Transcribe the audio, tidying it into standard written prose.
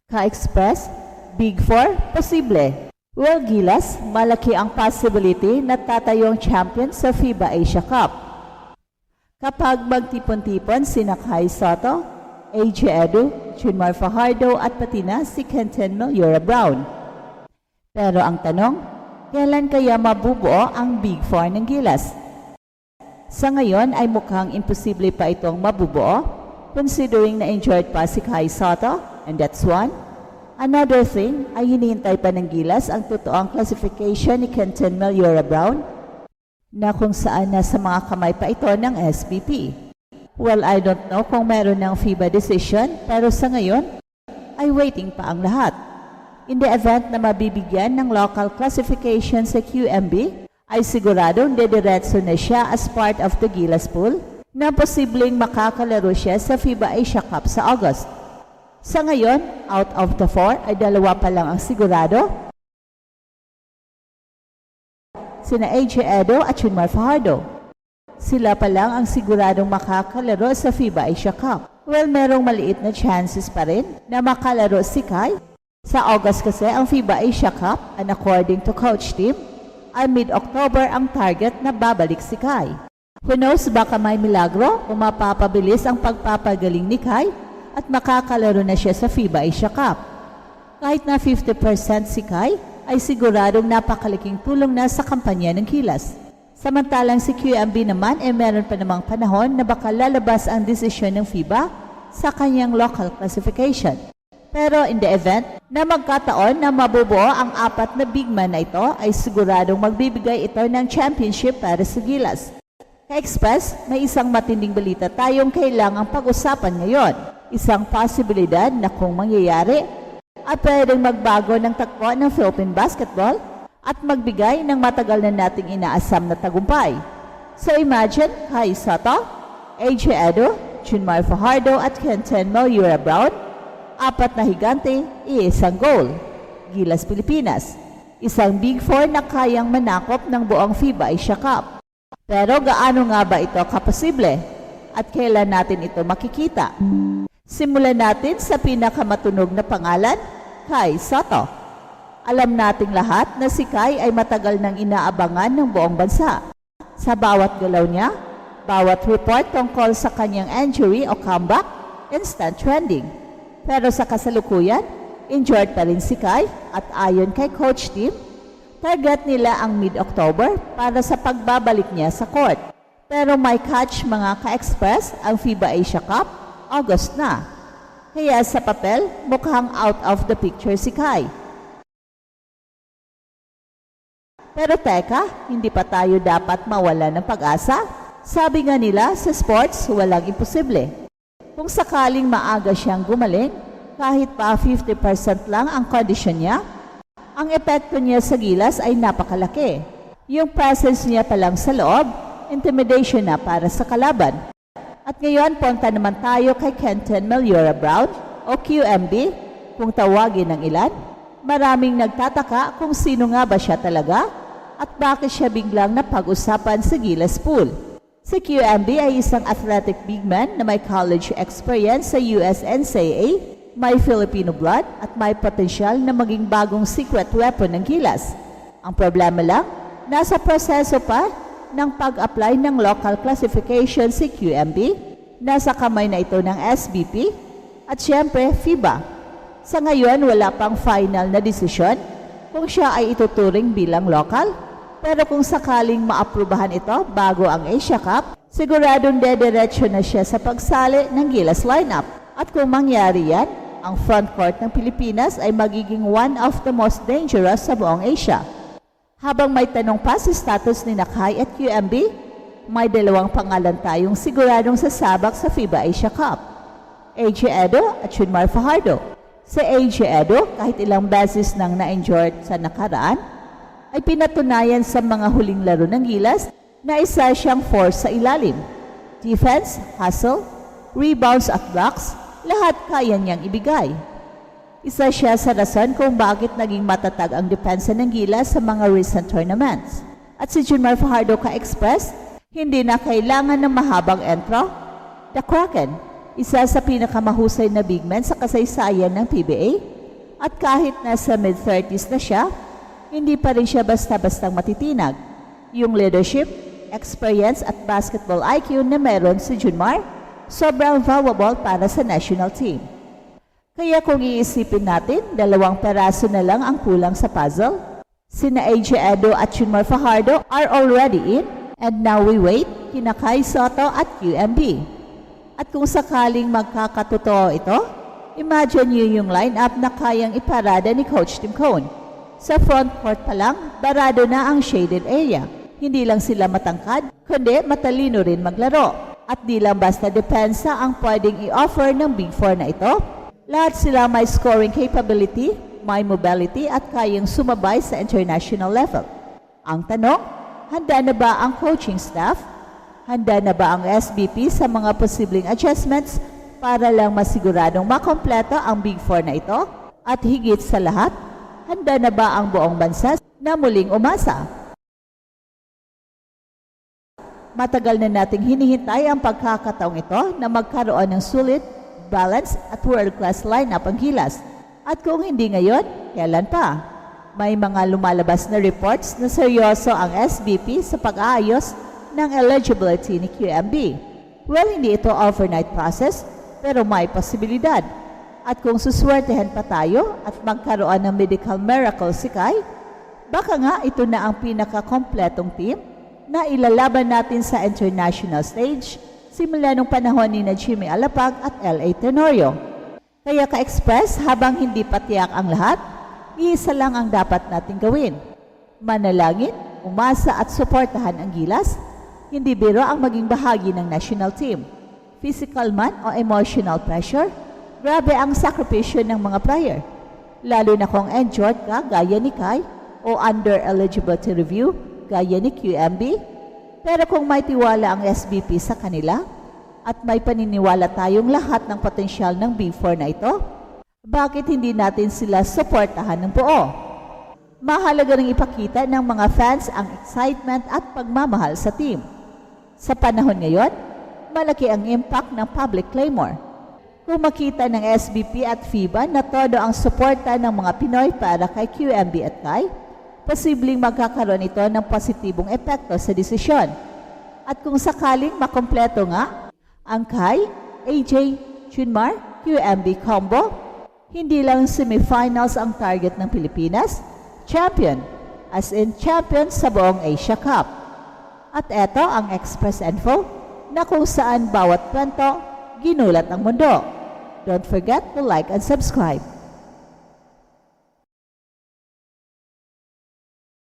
Ka-Express, Big Four, posible. Well, Gilas, malaki ang possibility na tatayo ang champion sa FIBA Asia Cup. Kapag magtipon-tipon sina Kai Sotto, AJ Edu, Junmar Fajardo at pati na si Kenton Melyora Brown. Pero ang tanong, kailan kaya mabubuo ang Big Four ng Gilas? Sa ngayon ay mukhang imposible pa itong mabubuo considering na injured pa si Kai Sotto, and that's one. Another thing ay hinihintay pa ng Gilas ang totoong classification ni Kenton Melyora Brown na kung saan nasa mga kamay pa ito ng SBP. Well, I don't know kung meron ng FIBA decision pero sa ngayon ay waiting pa ang lahat. In the event na mabibigyan ng local classification sa QMB, ay siguradong dediretso na siya as part of the Gilas pool na posibleng makakalaro siya sa FIBA Asia Cup sa August. Sa ngayon, out of the 4 ay 2 pa lang ang sigurado, sina AJ Edu at Junmar Fajardo. Sila pa lang ang siguradong makakalaro sa FIBA Asia Cup. Well, merong maliit na chances pa rin na makalaro si Kai. Sa August kasi ang FIBA Asia Cup, and according to coach team, ay mid-October ang target na babalik si Kai. Who knows, baka may milagro o mapapabilis ang pagpapagaling ni Kai at makakalaro na siya sa FIBA Asia Cup. Kahit na 50% si Kai, ay siguradong napakalaking tulong na sa kampanya ng Gilas. Samantalang si QMB naman ay meron pa namang panahon na baka lalabas ang desisyon ng FIBA sa kanyang local classification. Pero in the event na magkataon na mabubuo ang 4 na big man na ito, ay siguradong magbibigay ito ng championship para sa Gilas. Ka-Express, may isang matinding balita tayong kailangang pag-usapan ngayon. Isang posibilidad na kung mangyayari at pwedeng magbago ng takbo ng Philippine basketball at magbigay ng matagal na nating inaasam na tagumpay. So imagine, Kai Sotto, AJ Edu, Junmar Fajardo at Kenton Melyora Brown, 4 na higante, isang goal. Gilas Pilipinas, isang Big Four na kayang manakop ng buong FIBA Asia Cup. Pero gaano nga ba ito kaposible? At kailan natin ito makikita? Simulan natin sa pinakamatunog na pangalan, Kai Sotto. Alam nating lahat na si Kai ay matagal nang inaabangan ng buong bansa. Sa bawat galaw niya, bawat report tungkol sa kanyang injury o comeback, instant trending. Pero sa kasalukuyan, injured pa rin si Kai at ayon kay coach team, target nila ang mid-October para sa pagbabalik niya sa court. Pero may catch mga ka-Express ang FIBA Asia Cup, August na. Kaya sa papel, mukhang out of the picture si Kai. Pero teka, hindi pa tayo dapat mawala ng pag-asa? Sabi nga nila, sa sports, walang imposible. Kung sakaling maaga siyang gumaling, kahit pa 50% lang ang kondisyon niya, ang epekto niya sa Gilas ay napakalaki. Yung presence niya pa lang sa loob, intimidation na para sa kalaban. At ngayon, punta naman tayo kay Kenton Melyora Brown o QMB, kung tawagin ng ilan. Maraming nagtataka kung sino nga ba siya talaga at bakit siya biglang napag-usapan sa Gilas pool. Si QMB ay isang athletic big man na may college experience sa USNCAA, may Filipino blood at may potensyal na maging bagong secret weapon ng Gilas. Ang problema lang, nasa proseso pa ng pag-apply ng local classification si QMB, nasa kamay na ito ng SBP at siyempre FIBA. Sa ngayon, wala pang final na desisyon kung siya ay ituturing bilang local, pero kung sakaling maaprubahan ito bago ang Asia Cup, siguradong dediretso na siya sa pagsali ng Gilas lineup. At kung mangyari yan, ang frontcourt ng Pilipinas ay magiging one of the most dangerous sa buong Asia. Habang may tanong pa si status ni Kai at QMB, may 2 pangalan tayong siguradong sasabak sa FIBA Asia Cup. AJ Edu at Junmar Fajardo. Si AJ Edu, kahit ilang beses nang na-injured sa nakaraan, ay pinatunayan sa mga huling laro ng Gilas na isa siyang force sa ilalim. Defense, hustle, rebounds at blocks, lahat kaya niyang ibigay. Isa siya sa rason kung bakit naging matatag ang depensa ng Gilas sa mga recent tournaments. At si Junmar Fajardo ka-Express, hindi na kailangan ng mahabang entro. The Kraken, isa sa pinakamahusay na big men sa kasaysayan ng PBA, At kahit nasa mid-30s na siya, hindi pa rin siya basta-bastang matitinag. Yung leadership, experience at basketball IQ na meron si Junmar, sobrang valuable para sa national team. Kaya kung iisipin natin, 2 peraso na lang ang kulang sa puzzle. Sina AJ Edo at Junmar Fajardo are already in, and now we wait kina Kai Soto at QMB. At kung sakaling magkakatotoo ito, imagine nyo yung lineup na kayang iparada ni Coach Tim Cone. Sa front court pa lang, barado na ang shaded area. Hindi lang sila matangkad, kundi matalino rin maglaro. At di lang basta depensa ang pwedeng i-offer ng Big Four na ito. Lahat sila may scoring capability, may mobility at kayang sumabay sa international level. Ang tanong, handa na ba ang coaching staff? Handa na ba ang SBP sa mga posibleng adjustments para lang masiguradong makompleto ang Big Four na ito? At higit sa lahat, handa na ba ang buong bansa na muling umasa? Matagal na nating hinihintay ang pagkakataong ito na magkaroon ng sulit, balance at world-class lineup ang Gilas. At kung hindi ngayon, kailan pa? May mga lumalabas na reports na seryoso ang SBP sa pag-aayos ng eligibility ni QMB. Well, hindi ito overnight process, pero may posibilidad. At kung suswertehan pa tayo at magkaroon ng medical miracle si Kai, baka nga ito na ang pinaka-kompletong team na ilalaban natin sa international stage simula nung panahon ni Jimmy Alapag at L.A. Tenorio. Kaya ka-express, habang hindi patiyak ang lahat, iisa lang ang dapat natin gawin. Manalangin, umasa at suportahan ang Gilas. Hindi biro ang maging bahagi ng national team. Physical man o emotional pressure, grabe ang sakripisyo ng mga player. Lalo na kung injured ka gaya ni Kai o under eligibility review gaya ni QMB. Pero kung may tiwala ang SBP sa kanila at may paniniwala tayong lahat ng potensyal ng B4 na ito, bakit hindi natin sila suportahan ng buo? Mahalaga ring ipakita ng mga fans ang excitement at pagmamahal sa team. Sa panahon ngayon, malaki ang impact ng public clamor. Kung makita ng SBP at FIBA na todo ang suporta ng mga Pinoy para kay QMB at Kai, posibleng magkakaroon ito ng positibong epekto sa desisyon. At kung sakaling makompleto nga ang Kai, AJ, Junmar, QMB combo, hindi lang semifinals ang target ng Pilipinas, champion, as in champion sa buong Asia Cup. At eto ang Express Info na kung saan bawat kwento ginulat ang mundo. Don't forget to like and subscribe.